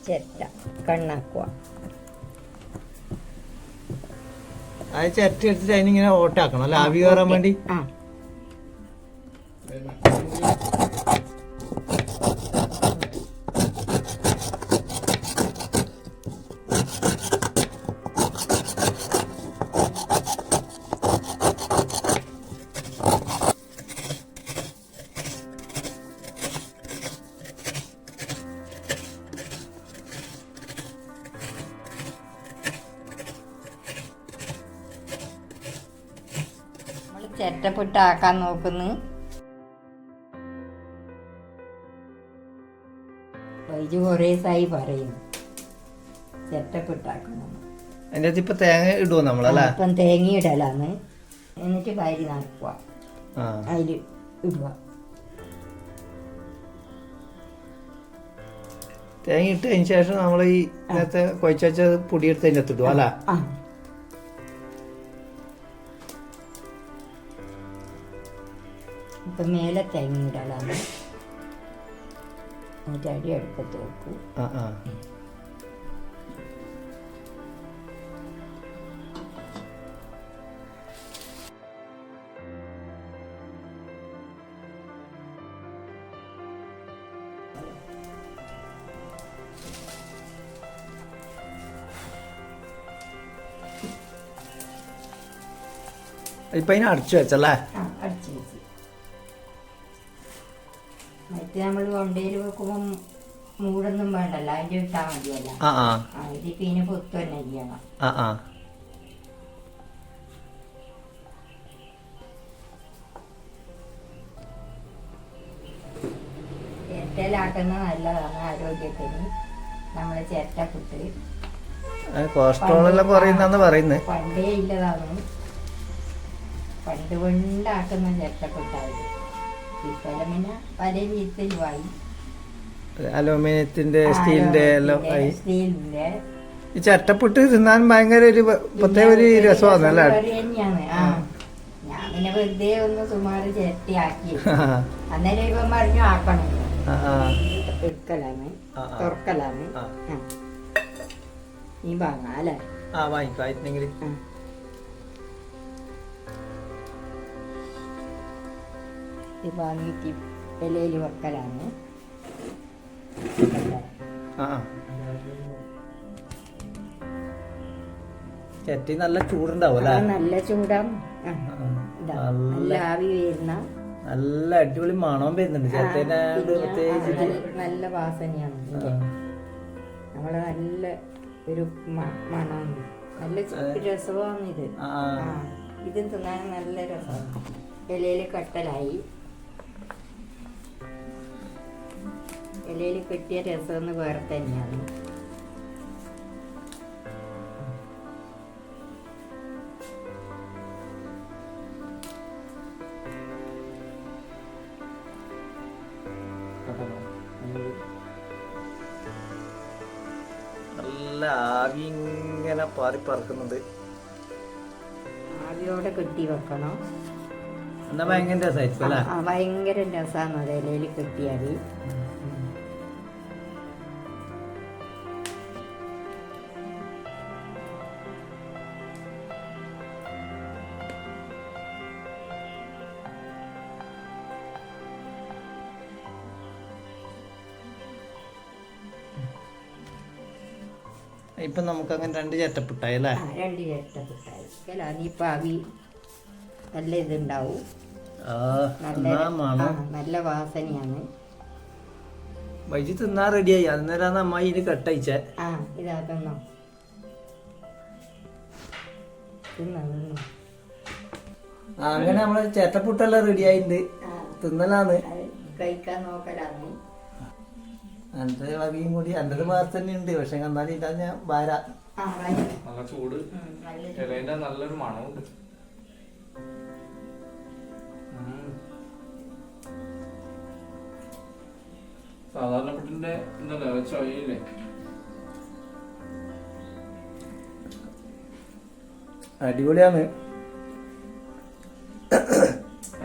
ചിരട്ട കണ്ണാക്കുക. അത് ചിരട്ടി എടുത്തിട്ട് അതിനിങ്ങനെ ഓട്ടാക്കണം അല്ലെ, ആവി കയറാൻ വേണ്ടി. ആ ചിരട്ടപ്പെട്ടാക്കാൻ നോക്കുന്നു. വൈജു കുറേ ദിവസമായി പറയുന്നു ചിരട്ടപ്പെട്ടാക്കണം. അതിൻ്റെ അകത്ത് ഇപ്പൊ തേങ്ങ ഇടുവോ നമ്മളല്ലേ? ഇപ്പം തേങ്ങ ഇടലാന്ന്. എന്നിട്ട് കരി നനക്കുക, അതിൽ ഇടുക. തേങ്ങ ഇട്ടതിന് ശേഷം നമ്മൾ ഈ നേരത്തെ കുഴച്ച വെച്ച പൊടിയെടുത്ത് അതിൻ്റെ അകത്ത് ഇടുക അല്ലേ? ഇപ്പം മേലെ തേങ്ങ ഇടലാണ്. എന്നിട്ട് അടി അടുപ്പത്ത് വെക്കും. ഇപ്പൊ അതിനെ അടച്ചു വെച്ചല്ലേ? അടച്ചു വെച്ച് മറ്റേ നമ്മൾ കൊണ്ടയിൽ വെക്കുമ്പോൾ മൂടൊന്നും വേണ്ടല്ലോ, അതിൻ്റെ ഇട്ടാൽ മതിയല്ല. ഇതിപ്പോ ഇതിന് പൊത്തു തന്നെ ചെയ്യണം. ചിരട്ടയിലാക്കുന്നത് നല്ലതാണ് ആരോഗ്യത്തിന്. നമ്മളെ ചിരട്ടപ്പെട്ട് കൊളസ്ട്രോൾ എല്ലാം കുറയുന്ന പറയുന്നത് പണ്ടേ ഇല്ലതാണ്. പണ്ട് പണ്ടാക്കുന്ന ചിരട്ടപ്പെട്ടായിരുന്നു. ഇപ്പം പിന്നെ പല രീതിയിലുമായി. അലൂമിനിയത്തിന്റെ സ്റ്റീലിന്റെ എല്ലാം ആയി. സ്റ്റീലിന്റെ ഈ ചട്ടപ്പെട്ട് തിന്നാൻ ഭയങ്കര ഒരു പ്രത്യേക ഒരു രസമാണ് അല്ലേ? തന്നെയാണ്. ഞാൻ പിന്നെ വെറുതെ ഒന്ന് സുമാറ് ചിരട്ടിയാക്കി. അന്നേരം ഇപ്പം പറഞ്ഞു ആക്കണം. എടുക്കലാണ്, തുറക്കലാണ്. നീ വാങ്ങാം അല്ലേ? വാങ്ങിക്കായിരുന്നെങ്കിൽ. ഇത് വാങ്ങിയിട്ട് ഇലയിൽ വെക്കലാണ്. ചട്ടി നല്ല ചൂടുണ്ടാവും അല്ലേ? നല്ല ചൂടാണ്. നല്ല ആവി വരുന്ന നല്ല അടിപൊളി മണം വരുന്നുണ്ട്. പ്രത്യേകിച്ച് നല്ല വാസനയാണ്. നമ്മള് നല്ല ഒരു മണമാണ്. നല്ല രസമാണ് ഇത്. ഇത് തിന്നാൻ നല്ല രസമാണ്. ഇലയിൽ കട്ടലായി, ഇലയിൽ കെട്ടിയ രസം വേറെ തന്നെയാണ്. നല്ല ആവി ഇങ്ങനെ പാറി പറക്കുന്നുണ്ട്. ആവിയോടെ കെട്ടി വെക്കണം. എന്നാ ഭയങ്കര രസമായിരിക്കും അല്ലേ? ഭയങ്കര രസമാണ് അത് ഇലയിൽ കെട്ടിയാൽ. ഇപ്പൊ നമുക്ക് അങ്ങനെ 2 ചിരട്ടപ്പെട്ടായി അല്ലേ? 2 ചിരട്ടപ്പെട്ടായി. അതിപ്പോ ആവി നല്ല ഇതുണ്ടാവും. നല്ല വാസനയാണ്. വൈകി തിന്നാൻ റെഡിയായി. അന്നേരം അമ്മായി ഇത് കട്ടയിച്ചേ. ഇതാക്കുന്നോ അങ്ങനെ നമ്മള് ചേട്ടപ്പുട്ടെല്ലാം റെഡിയായിട്ടുണ്ട്. തിന്നലാന്ന്, കഴിക്കാൻ നോക്കലാന്ന്. എന്റെ ഇളവിയും കൂടി എന്റത് വേറെ തന്നെ ഉണ്ട്. പക്ഷെ എന്നാലും ഇതാ ഞാൻ വാരാ. നല്ല ചൂട്, ഇലേന്റെ നല്ലൊരു മണമുണ്ട്. സാധാരണപ്പെട്ടിന്റെ എന്തല്ലേ ചോയില്ലേ? അടിപൊളിയാണ്.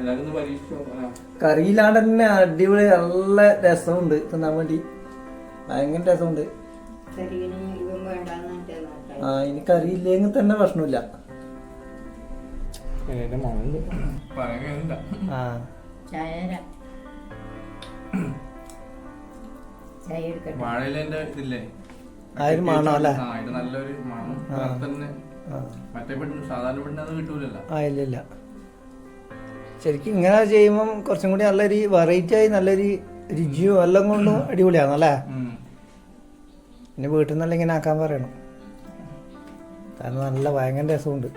എല്ലാരും ഒന്ന് പരീക്ഷിച്ചു നോക്കാം. കറിയില്ലാണ്ട് തന്നെ അടിപൊളി നല്ല രസമുണ്ട് തിന്നാൻ വേണ്ടി, ഭയങ്കര രസമുണ്ട്. ശരീരം ഇവൻ വേണ്ടാന്ന് എന്റെ നാട്ടിൽ. ആ ഇനി കറിയില്ലെങ്കിൽ തന്നെ പ്രശ്നമില്ല. ഇലയുടെ മണമുണ്ട്, പറയാൻ കഴിയില്ല. ആ ചായ തരാം. ചായ എടുക്കട്ടെ. വാഴയിലേന്റെ ഇതില്ലേ, അതിന് മണം അല്ലേ? ആ ഇത് നല്ലൊരു മണം. വേറെ തന്നെ മറ്റേ പെണ്ണ് സാധാരണ പെണ്ണ് കിട്ടൂലല്ലോ. ആ ഇല്ല. ശരിക്കും ഇങ്ങനെ ചെയ്യുമ്പം കുറച്ചും കൂടി നല്ലൊരു വെറൈറ്റി ആയി നല്ലൊരു രുചിയും എല്ലാം കൊണ്ടും അടിപൊളിയാണല്ലേ. പിന്നെ വീട്ടിൽ നിന്നെല്ലാം ഇങ്ങനെ ആക്കാൻ പറയണം, കാരണം നല്ല ഭയങ്കര രസമുണ്ട്.